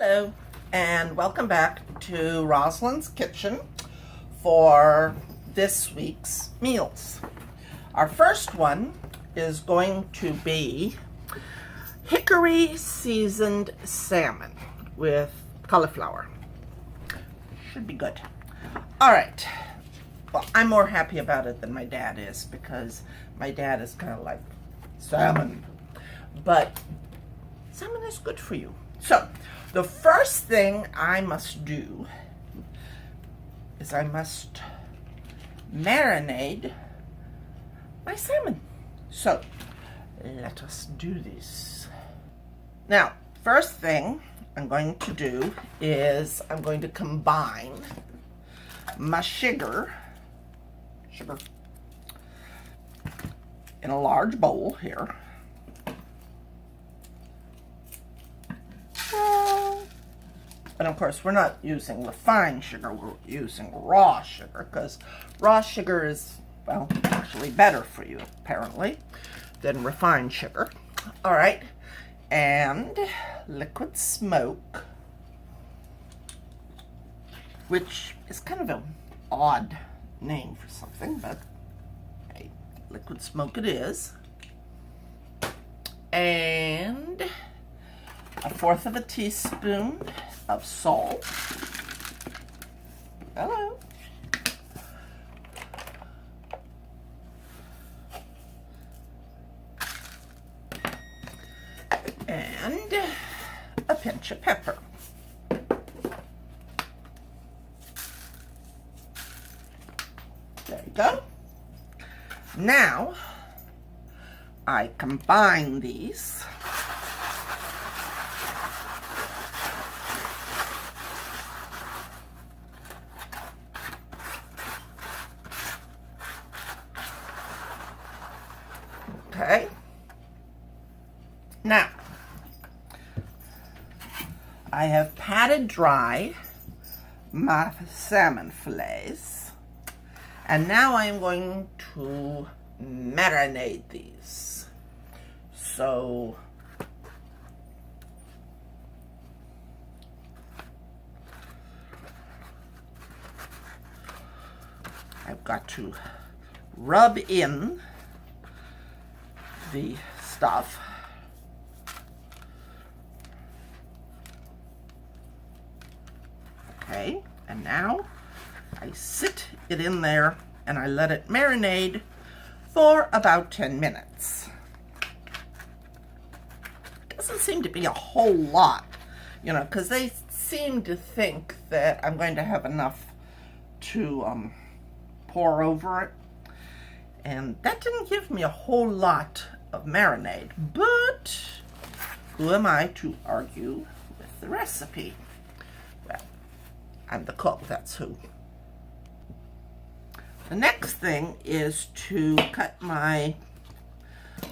Hello, and welcome back to Rosalind's Kitchen for this week's meals. Our first one is going to be hickory-seasoned salmon with cauliflower. Should be good. All right. Well, I'm more happy about it than my dad is because my dad is kind of like salmon. But salmon is good for you. So, the first thing I must do is I must marinate my salmon. So, let us do this. Now, first thing I'm going to do is I'm going to combine my sugar in a large bowl here. And of course, we're not using refined sugar, we're using raw sugar, because raw sugar is, well, actually better for you, apparently, than refined sugar. All right, and liquid smoke, which is kind of an odd name for something, but hey, liquid smoke it is. And 1/4 teaspoon of salt. Hello. And a pinch of pepper. There you go. Now, I combine these. Okay. Now, I have patted dry my salmon fillets, and now I am going to marinate these. So, I've got to rub in the stuff. Okay, and now I sit it in there and I let it marinate for about 10 minutes. Doesn't seem to be a whole lot, you know, because they seem to think that I'm going to have enough to pour over it. And that didn't give me a whole lot of marinade, but who am I to argue with the recipe? Well, I'm the cook, that's who. The next thing is to cut my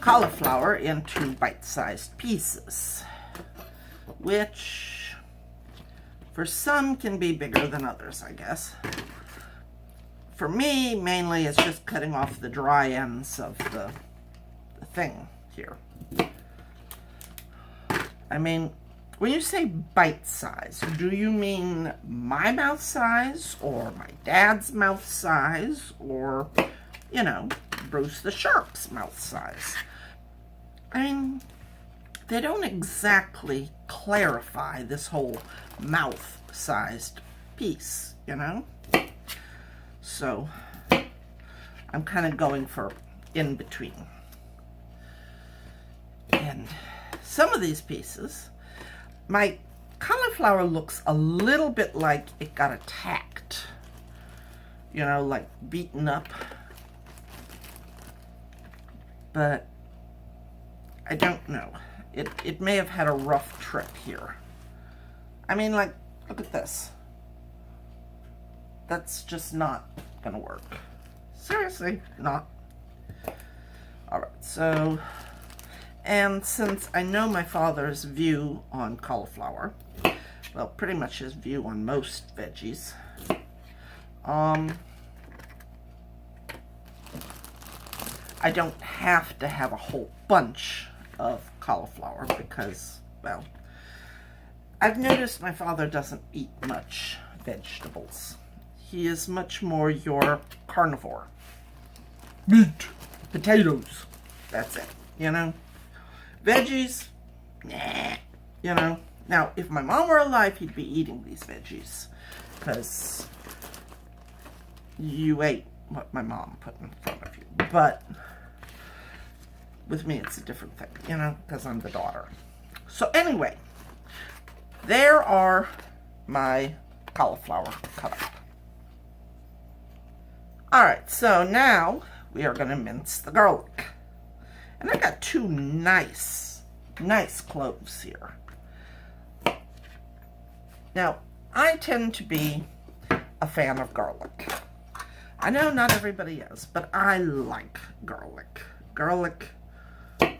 cauliflower into bite-sized pieces, which for some can be bigger than others, I guess. For me, mainly, it's just cutting off the dry ends of the thing here. I mean, when you say bite size, do you mean my mouth size, or my dad's mouth size, or, you know, Bruce the Shark's mouth size? I mean, they don't exactly clarify this whole mouth-sized piece, you know? So, I'm kind of going for in between. And some of these pieces, my cauliflower looks a little bit like it got attacked. You know, like beaten up. But I don't know. It may have had a rough trip here. I mean, like, look at this. That's just not gonna work. Seriously, not. All right, so, and since I know my father's view on cauliflower, well, pretty much his view on most veggies, I don't have to have a whole bunch of cauliflower because, well, I've noticed my father doesn't eat much vegetables. He is much more your carnivore. Meat, potatoes, that's it, you know? Veggies, nah, you know? Now, if my mom were alive, he'd be eating these veggies, because you ate what my mom put in front of you. But with me, it's a different thing, you know, because I'm the daughter. So anyway, there are my cauliflower cut up. All right, so now we are going to mince the garlic. And I got two nice cloves here. Now, I tend to be a fan of garlic. I know not everybody is, but I like garlic. Garlic, I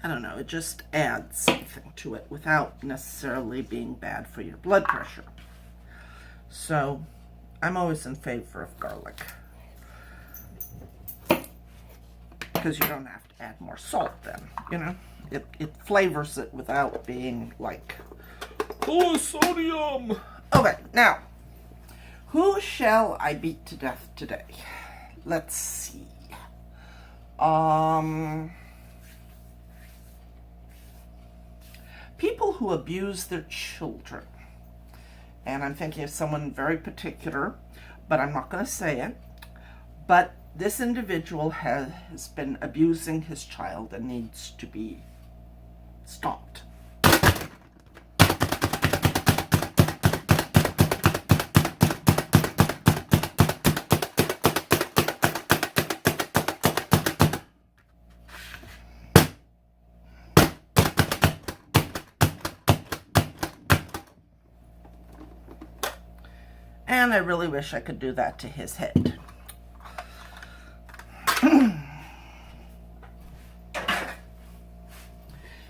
don't know, it just adds something to it without necessarily being bad for your blood pressure. So, I'm always in favor of garlic. Because you don't have to add more salt then, you know? It flavors it without being like, oh, sodium! Okay, now, who shall I beat to death today? Let's see. People who abuse their children. And I'm thinking of someone very particular, but I'm not going to say it. But this individual has been abusing his child and needs to be stopped. And I really wish I could do that to his head.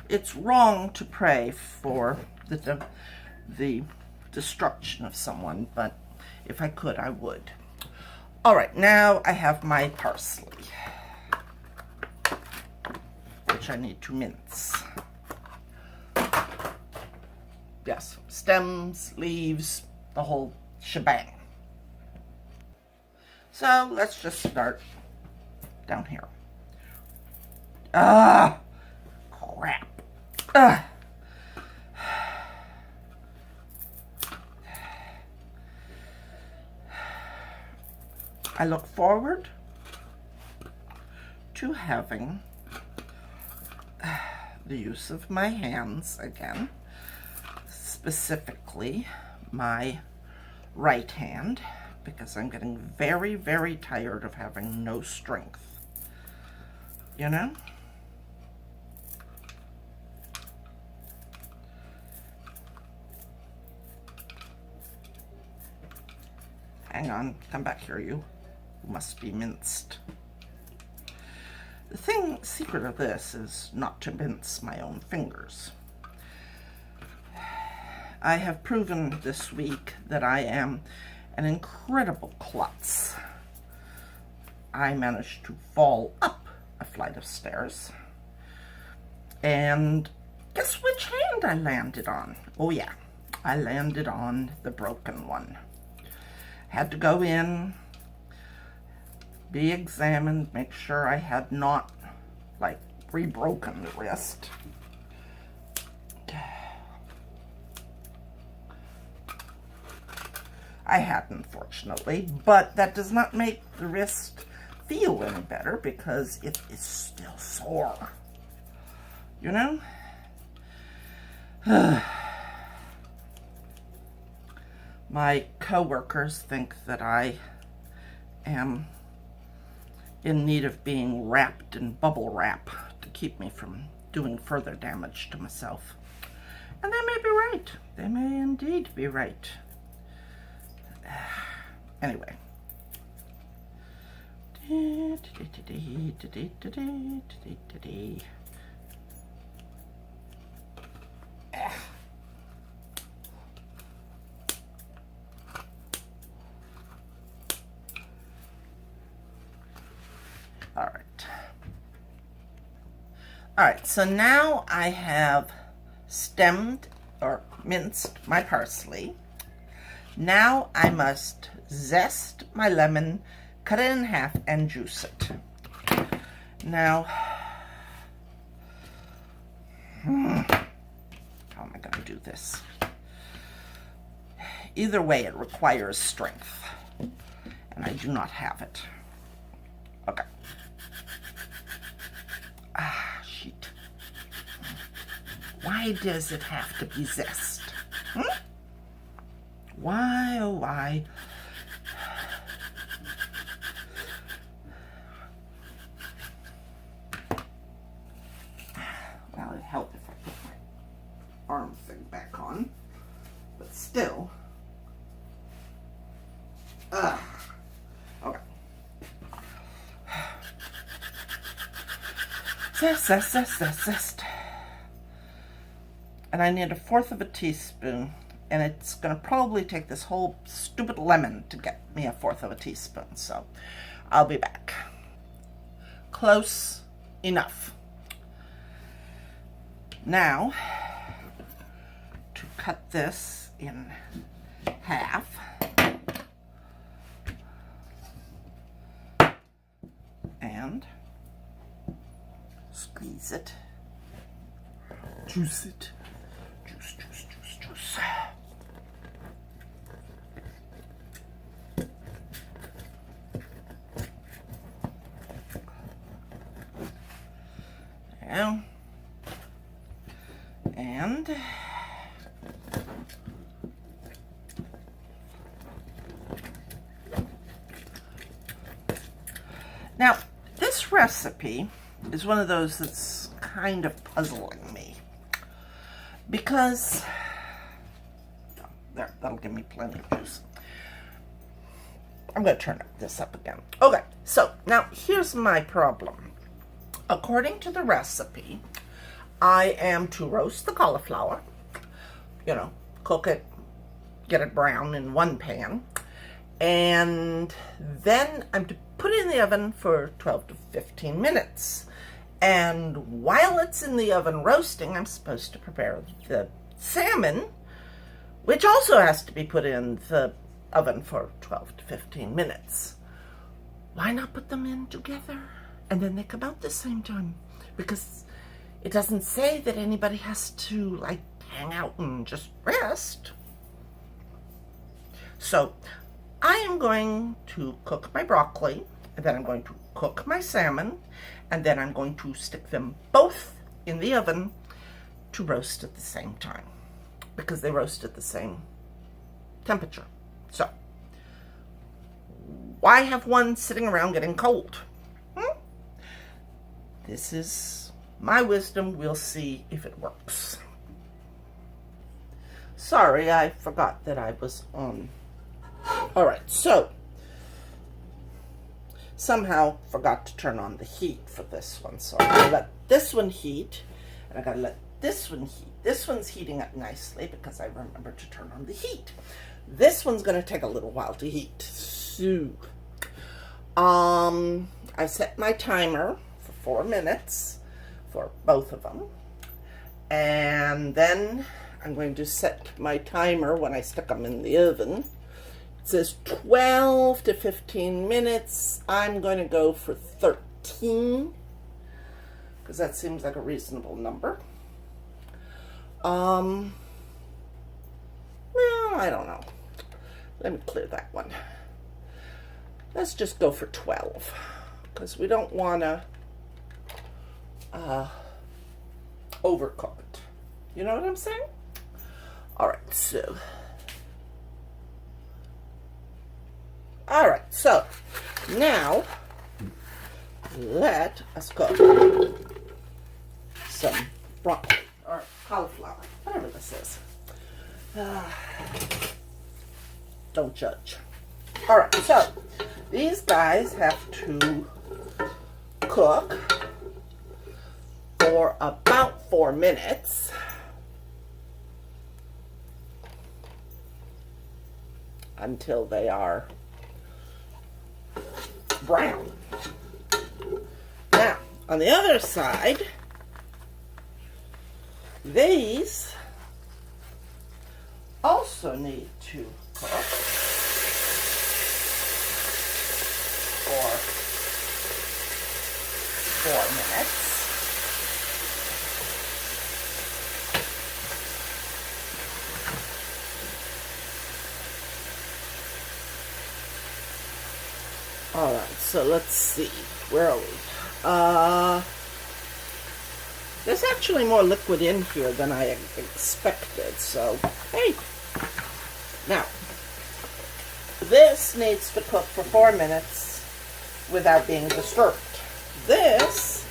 It's wrong to pray for the destruction of someone, but if I could, I would. All right, now I have my parsley, which I need to mince. Yes, stems, leaves, the whole shebang. So let's just start down here. Ah, crap. Ah. I look forward to having the use of my hands again, specifically my right hand, because I'm getting very, very tired of having no strength. You know? Hang on, come back here, you. Must be minced. The secret of this is not to mince my own fingers. I have proven this week that I am an incredible klutz. I managed to fall up a flight of stairs. And guess which hand I landed on? Oh yeah, I landed on the broken one. Had to go in, be examined, make sure I had not, like, re-broken the wrist. I hadn't, fortunately, but that does not make the wrist feel any better because it is still sore. You know? My coworkers think that I am in need of being wrapped in bubble wrap to keep me from doing further damage to myself. And they may be right. They may indeed be right. Anyway. All right, so now I have stemmed or minced my parsley. Now I must zest my lemon, cut it in half, and juice it. Now, how am I going to do this? Either way, it requires strength, and I do not have it. Okay. Shit. Why does it have to be zest? Why, oh why? Well, it'd help if I put my arm thing back on, but still. Okay. Zest. And I need 1/4 teaspoon, and it's going to probably take this whole stupid lemon to get me 1/4 teaspoon, so I'll be back. Close enough. Now, to cut this in half, and squeeze it, juice it, juice. Now, and now this recipe is one of those that's kind of puzzling me because that'll give me plenty of juice. I'm going to turn this up again. Okay, so now here's my problem. According to the recipe, I am to roast the cauliflower, cook it, get it brown in one pan, and then I'm to put it in the oven for 12 to 15 minutes. And while it's in the oven roasting, I'm supposed to prepare the salmon, which also has to be put in the oven for 12 to 15 minutes. Why not put them in together? And then they come out the same time, because it doesn't say that anybody has to hang out and just rest. So I am going to cook my broccoli, and then I'm going to cook my salmon, and then I'm going to stick them both in the oven to roast at the same time, because they roast at the same temperature. So why have one sitting around getting cold? This is my wisdom. We'll see if it works. Sorry, I forgot that I was on. All right, so somehow forgot to turn on the heat for this one. So I'm going to let this one heat, and I got to let this one heat. This one's heating up nicely because I remembered to turn on the heat. This one's going to take a little while to heat. So, I set my timer 4 minutes for both of them, and then I'm going to set my timer when I stick them in the oven. It says 12 to 15 minutes. I'm going to go for 13 because that seems like a reasonable number. Well, I don't know. Let me clear that one. Let's just go for 12 because we don't want to overcook it. You know what I'm saying? All right, so now let us cook some broccoli or cauliflower, whatever this is. Don't judge. All right, so these guys have to cook for about 4 minutes. Until they are brown. Now, on the other side, these also need to cook for 4 minutes. All right, so let's see. Where are we? There's actually more liquid in here than I expected, so hey. Now, this needs to cook for 4 minutes without being disturbed. This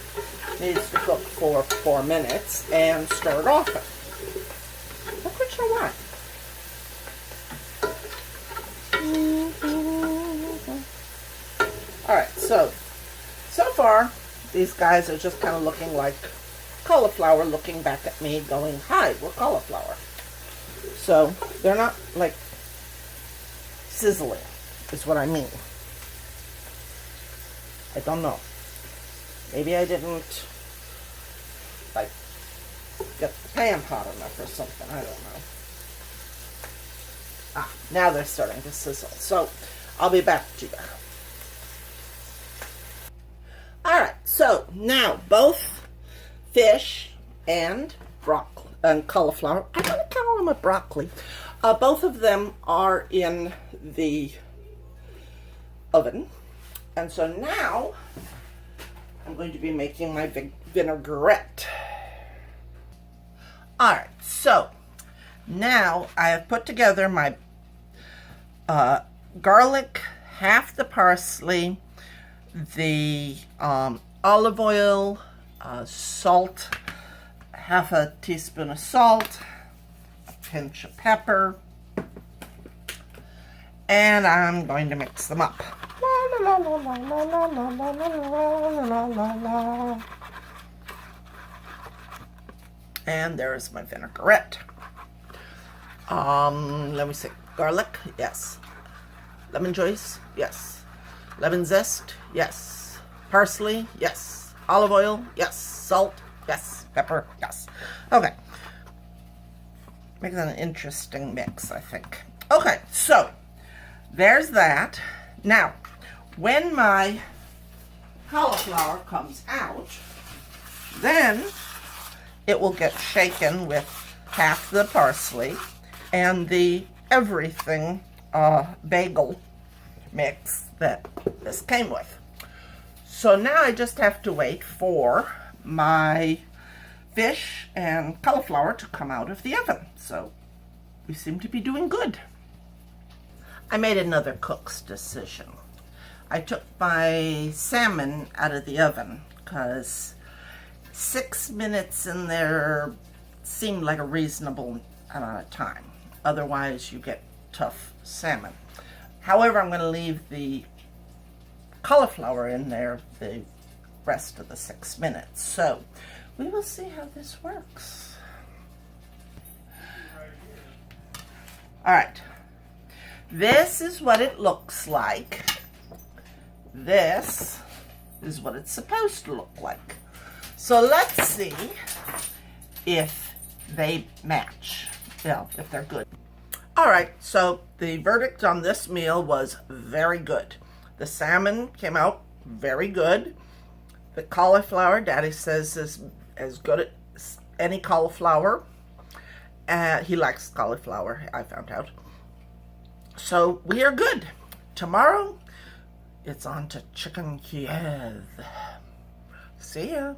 needs to cook for 4 minutes and stirred often. Look what you want. Alright, so far, these guys are just kind of looking like cauliflower looking back at me going, hi, we're cauliflower. So, they're not like sizzling, is what I mean. I don't know. Maybe I didn't, like, get the pan hot enough or something. I don't know. Ah, now they're starting to sizzle. So, I'll be back to you. Alright, so now both fish and broccoli and cauliflower, I'm going to call them a broccoli, both of them are in the oven. And so now I'm going to be making my vinaigrette. Alright, so now I have put together my garlic, half the parsley, the olive oil, salt, half a teaspoon of salt, a pinch of pepper, and I'm going to mix them up. And there's my vinaigrette. Let me see. Garlic, yes. Lemon juice, yes. Lemon zest, yes. Parsley, yes. Olive oil, yes. Salt, yes. Pepper, yes. Okay. Makes an interesting mix, I think. Okay, so there's that. Now, when my cauliflower comes out, then it will get shaken with half the parsley and the everything bagel mix that this came with. So now I just have to wait for my fish and cauliflower to come out of the oven. So we seem to be doing good. I made another cook's decision. I took my salmon out of the oven because 6 minutes in there seemed like a reasonable amount of time. Otherwise, you get tough salmon. However, I'm going to leave the cauliflower in there the rest of the 6 minutes. So we will see how this works. All right. This is what it looks like. This is what it's supposed to look like. So let's see if they match, if they're good. All right, so the verdict on this meal was very good. The salmon came out very good. The cauliflower, Daddy says, is as good as any cauliflower. He likes cauliflower, I found out. So we are good. Tomorrow, it's on to chicken Kiev. See ya.